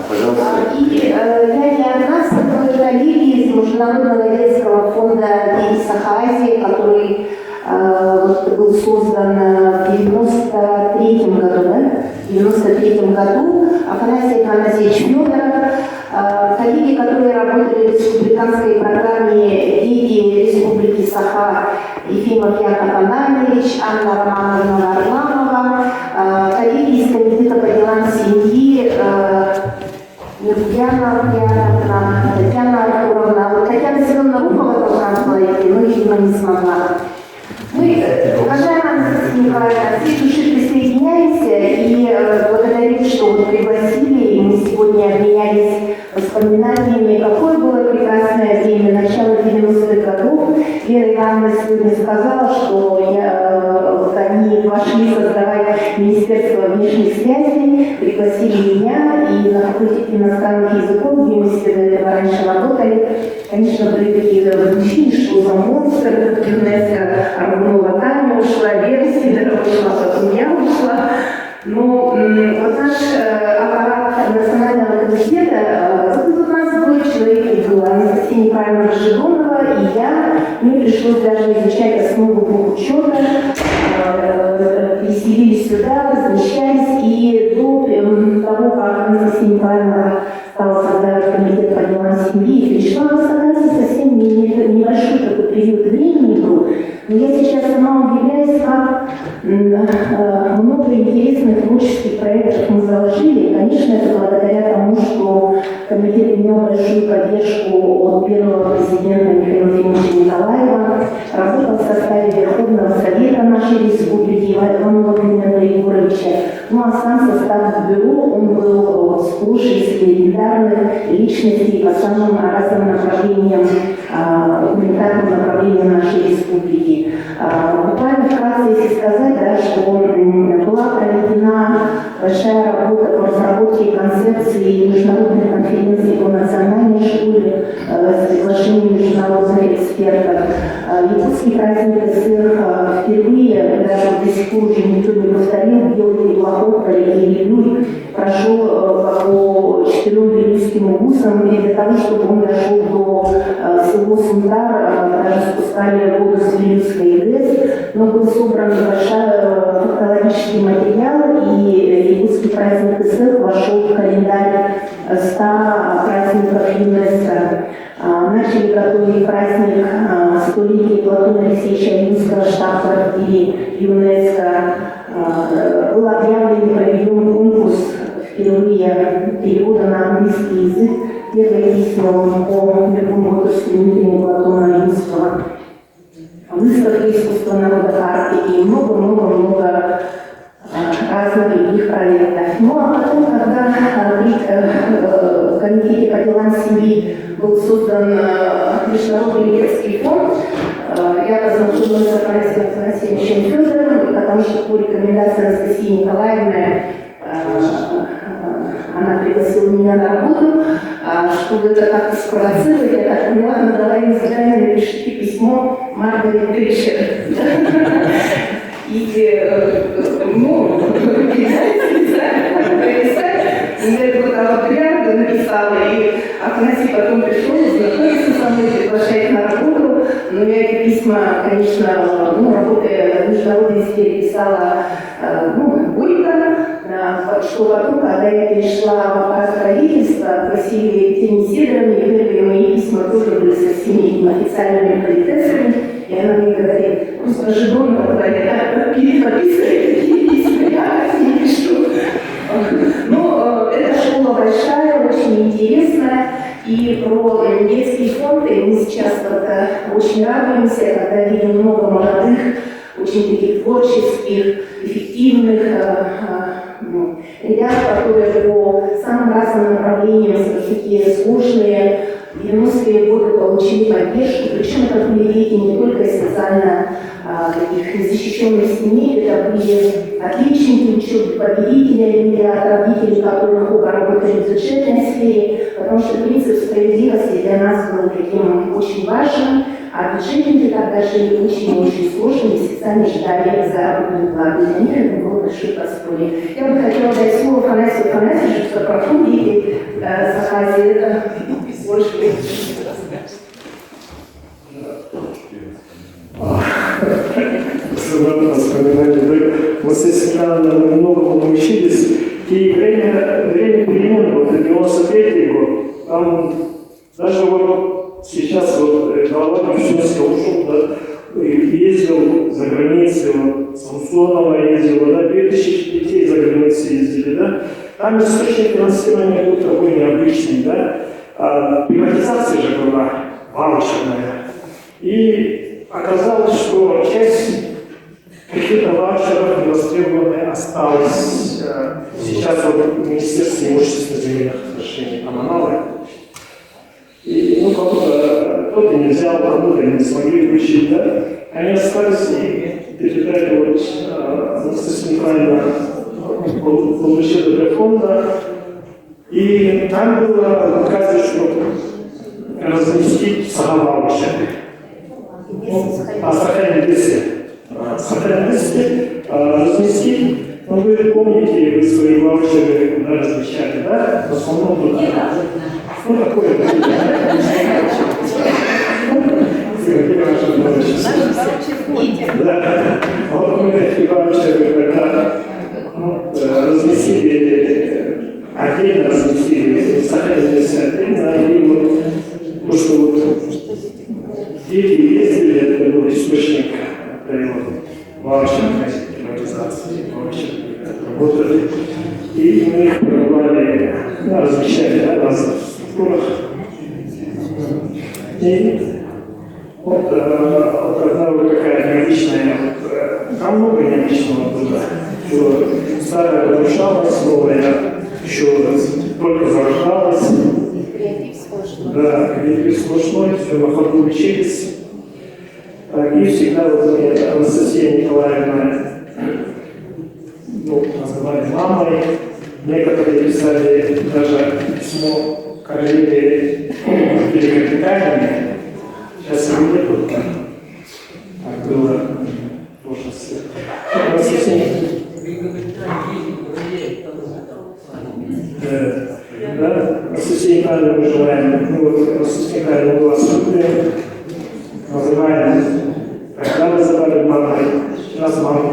Пожалуйста. Я не одна, со мной коллеги из Международного детского фонда «Дети Саха-Азии», который был создан в 93-м году, да? В 93-м году Афанасий Афанасьевич Федоров, коллеги, которые работали в республиканской программе «Дети Республики Саха», Ефимов Яков Анатольевич, Анна Романовна Варламова, коллеги из Комитета по делам семьи, Татьяна Артуровна. Вот Татьяна Семеновна Рухова должна была идти, но, видимо, не смогла. Мы, уважаемая Анастасия Николаевна, от всей души присоединяемся и благодарим, что вы пригласили, и мы сегодня обменялись воспоминаниями, какое было прекрасное время, начало 90-х годов. Вера Ивановна сегодня сказала, что они вошли создавать Министерство внешних связей, пригласили меня, и на факультете иностранных языков, где мы с этого раньше работали, конечно, были такие мужчины, что Замонская, Аргунова Таня ушла, Вера Сидорова ушла, потом я ушла. Но вот наш аппарат Национального комитета, вот у нас двое человек было, Анастасия Николаевна Жидонова и я. Мне пришлось даже изучать основу бухучета, переселились сюда, размещались, и до того, как Анастасия Николаевна стала создавать комитет по делам семьи, пришла, оказывается, совсем небольшой такой период времени был. Но я сейчас сама удивляюсь, как много интересных творческих проектов мы заложили. Конечно, это благодаря тому, что комитет имел большую поддержку от первого президента Михаила Ефимовича Николаева, работал в составе Верховного Совета нашей республики Иванова Климента Егоровича. Ну а сам состав бюро, он был сплошь из легендарных личностей по самым разным направлениям, гуманитарным направлениям нашей республики. Буквально вкратце, если сказать, да, что была проведена большая работа по разработке концепции международной конференции по национальной школе с приглашением международных экспертов. Якутский праздник СССР впервые, даже до сих пор уже никто не повторил, белый переплоход по реке Илюй прошел по 4 вилюйским вузам, и для того, чтобы он дошел до село Сунтар, даже спускали воду с Вилюйской ГЭС, но был собран большой фактологический материал, и Якутский праздник СССР вошел в календарь 100 праздников ЮНЕСКО. Начали готовить праздник столетия Платона Алексеевича Римского, штаб-квартире ЮНЕСКо. Был объявлен и проведен конкурс впервые перевода на английский язык. Первое письмо по любому стремлению Платона Римского. Выставка искусства народа Арктики и много-много-много разных других проектов. Ну а потом, когда в комитете по делам семьи был создан Международный детский фонд, я познакомилась с Афанасием Федоровым, потому что по рекомендации Анастасии Николаевны она пригласила меня на работу, чтобы это как-то спровоцировать. Я так поняла, она дала им задание: напишите письмо Маргарет Тэтчер. И, ну, я вот Гряда написала, и Афанасий потом пришел, знакомился со мной, приглашает на работу. Но я эти письма, конечно, работая в международной сфере, писала горько, что потом, когда я перешла в аппарат правительства, просили Екатерине Сидоровне, первые мои письма тоже были со всеми официальными политесами, и она мне говорит: просто Жидонова говорит, переподписывай такие письма, я не пишу. Но эта школа большая, очень интересная, и про детские фонды мы сейчас очень радуемся, когда видим много молодых, очень таких творческих, эффективных ребят, которые по самым разным направлениям, такие сложные, в 90-е годы получили поддержку, причем это были дети не только из социально таких незащищенных семей, это были отличники, учебы победители, или родители, которых работали в бюджетной сфере, потому что принцип справедливости для нас был таким очень важным, а бюджетники тогда жили очень-очень сложно, и специально ждали заработную плату. Для них это было большое подспорье. Я бы хотела дать слово Афанасию Афанасьевичу, что профу дети 93-й год, там даже вот сейчас вот глава Мишустина ушел, да, и ездил за границей, вот, Самсонова ездила, да, 2000 детей за границей ездили, да. Там источник финансирования был такой необычный, да. А приватизация же была ваучерная. И оказалось, что часть каких-то ваучеров невостребованные осталось. Сейчас вот в Министерстве имущественных земельных отношений там аналог. И ну, кто-то не взял, кому-то не смогли вручить, да? Они остались и передали вот центрально получили для фонда. И там было указано, что разместить ваучеры. Сохранности разместить. Ну, вы помните, вы свои ваучеры куда размещали, да? В основном туда. Ну, такое, да. Вот мы эти ваучеры, когда разместили, отдельно разместили, сохранились отдельно, и вот то, что вот дети ездили, это был источник ваучерной приватизации, ваучерной работали. И мы их пробовали, размещали, да, в разных структурах. И вот одна вот такая необычная, там много необычного было, что старая разрушалась, новая еще только зарождалась. Да, креатив сплошной, все на ходу учились. И всегда вот Анастасия Николаевна, ну, называли мамой. Некоторые писали даже письмо королеве Великобритании. Сейчас его нету, так было тоже свет. Да, Анастасия Николаевна мы желаем, ну вот Анастасия Николаевна была судья, называем, когда называли мамой, сейчас маму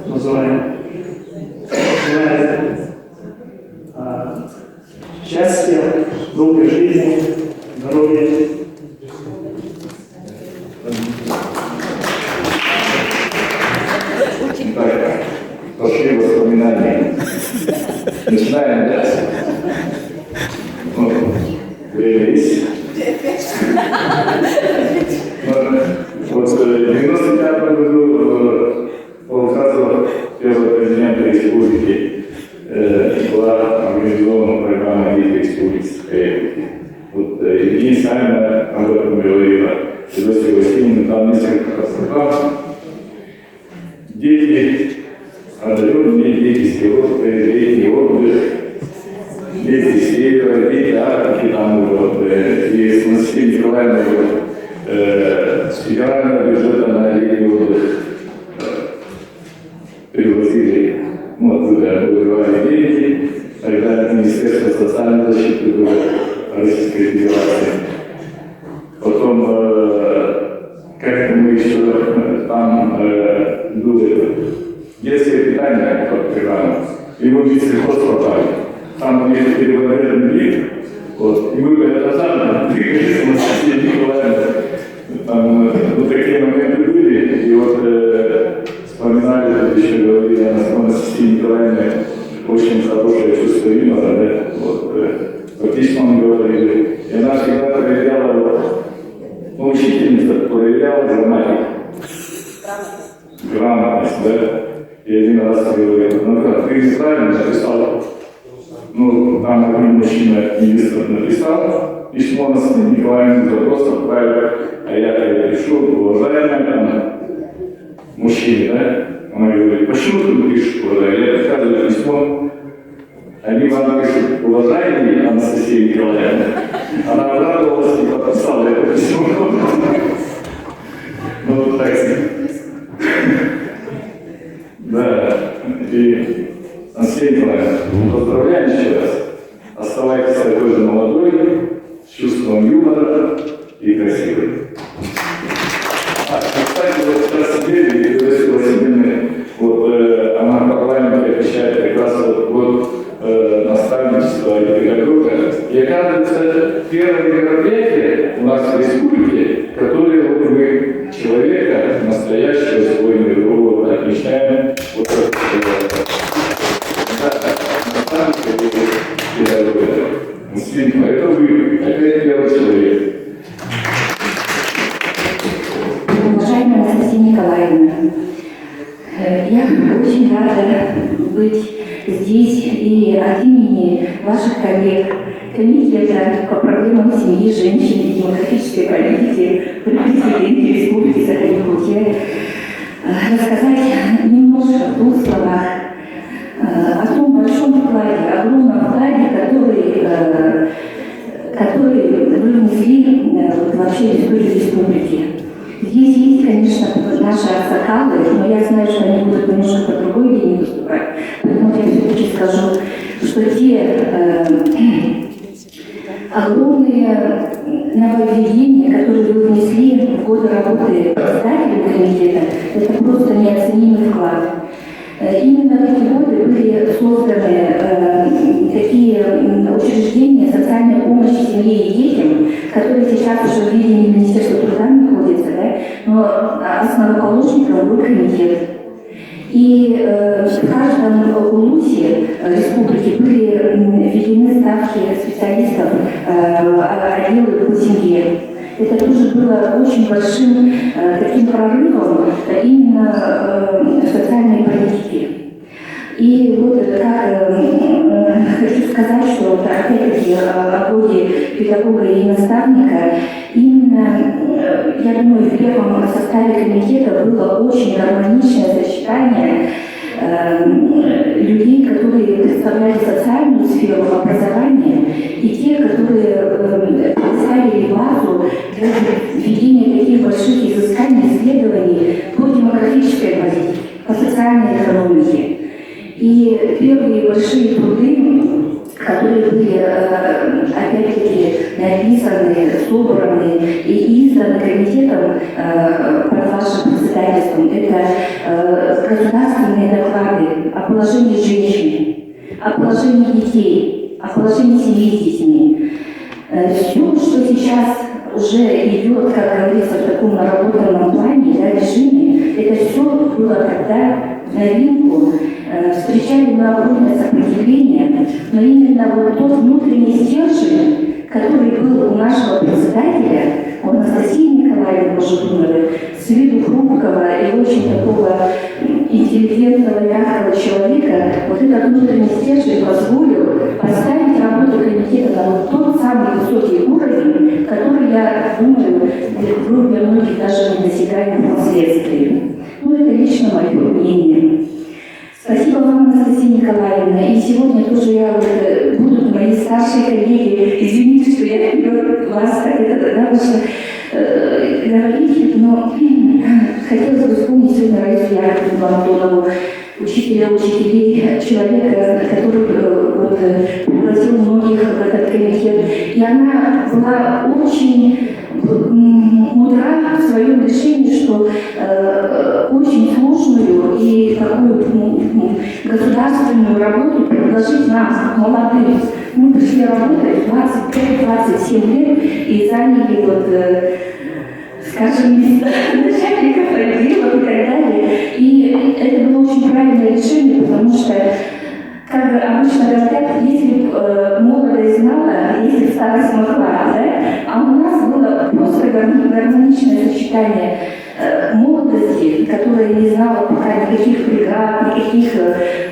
называем. Желаем счастья, долгой жизни, здоровья. Так, пошли воспоминания. Начинаем, да? Время есть. Вот в 1995 году по указу первого президента республики была организована программа «Дети республики». Вот Евгения Савина об этом говорила, Федосия Васильевна, там несколько раз программ. Дети одаренные, дети сироты, летний отдых, дети севера, дети Африки, там вот, и с Анастасией Николаевной с федерального бюджета на летний отдых привозили, ну, оттуда выбивали деньги, тогда Министерство социальной защиты было Российской Федерации. Потом как-то мы еще там было детское питание под программу, и мы в Минсельхоз попали. Там у них переводный вид, вот, и мы по двигались с Анастасией Николаевной. Там вот такие моменты были, и вот вспоминали, тут еще говорили о Анастасии Николаевне, очень хорошее чувство юмора, да, вот, по письмам говорили, и она всегда проверяла, ну, учительница проверяла грамматику. Грамотность, да. И один раз говорил, ну как, ты неправильно написал. Ну, там один мужчина министр написал письмо Анастасии Николаевне, запрос отправил, а я пишу, уважаемая там, мужчине, да? Она говорит, почему ты пишешь, уважаемая? Я показываю письмо, они вам пишут, уважаемая Анастасия Николаевна. Она обрадовалась и подписала это письмо. Ну, вот так. Да, и Анастасия Николаевна, поздравляем еще раз. Оставайтесь такой же молодой, с чувством юмора и красивой. Кстати, вот сейчас сидели, и Федосия Васильевна, вот она в парламенте отвечает как раз вот наставничество и педагога. И оказывается, первое мероприятие у нас в республике, которое вот мы человека, настоящего своего другого, отмечаем вот это вы, опять первый человек. Уважаемая Анастасия Николаевна, я очень рада быть здесь и от имени ваших коллег Комитета по проблемам семьи, женщин и демографической политики при президенте Республики Саха-Якутия рассказать немножко в двух словах о том большом вкладе, огромном вкладе, который вы внесли вообще в историю республики. Здесь есть, конечно, наши аксакалы, но я знаю, что они будут немножко по другой линии выступать. Поэтому я все-таки скажу, что те огромные нововведения, которые вы внесли в годы работы председателем комитета, это просто неоценимый вклад. Именно в эти годы были созданы такие учреждения социальной помощи семье и детям, которые сейчас уже в ведении Министерства труда находятся, да? Но основоположником был комитет. И в каждом улусе республики были введены ставки специалистов отдела по семье. Это тоже было очень большим таким прорывом именно социальной политики. И вот как хочу сказать, что опять-таки о годе педагога и наставника, именно, я думаю, в первом составе комитета было очень гармоничное сочетание людей, которые представляли социальную сферу образования, и те, которые представили базу для введения таких больших изысканий, исследований по демографической политике, по социальной экономике. И первые большие труды, которые были, опять-таки, написаны, собраны и изданы комитетом под вашим председательством, это государственные доклады о положении женщин, о положении детей, о положении семьи с детьми. Все, что сейчас уже идет, как говорится, в таком наработанном плане, да, режиме, это все было тогда в новинку, встречали мы огромное сопротивление, но именно вот тот внутренний стержень, который был у нашего председателя, у Анастасии Николаевны Божедуновой, с виду хрупкого и очень такого интеллигентного, мягкого человека, вот этот внутренний стержень позволил поставить работу комитета на вот тот самый высокий уровень, который, я думаю, был для многих даже недосягаем впоследствии. Ну, это лично мое мнение. Спасибо вам, Анастасия Николаевна. И сегодня тоже будут мои старшие коллеги. Извините, что я вперед вас так говорить, но хотелось бы вспомнить сегодня Раису Яковлевну Антонову, учителя учителей, человека, который пригласил многих в этот комитет. И она была очень мудра в своем решении, что очень сложную и такую государственную работу предложить нам, молодым. Мы пришли работать 25-27 лет и заняли скажем, места начальников отделов и так далее. И это было очень правильное решение, потому что, как обычно говорят, если молодость знала, если старость могла, да? А у нас было просто гармоничное сочетание молодости, которая не знала пока никаких преград, никаких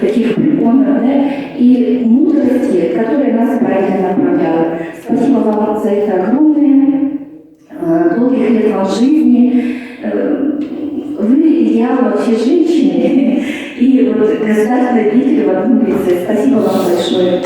таких препонов, да? И мудрости, которая нас правильно направляла. Спасибо вам за это огромное. Долгих лет вам жизни. Вы идеал вообще женщины и государственный деятель в одном лице. Спасибо вам большое.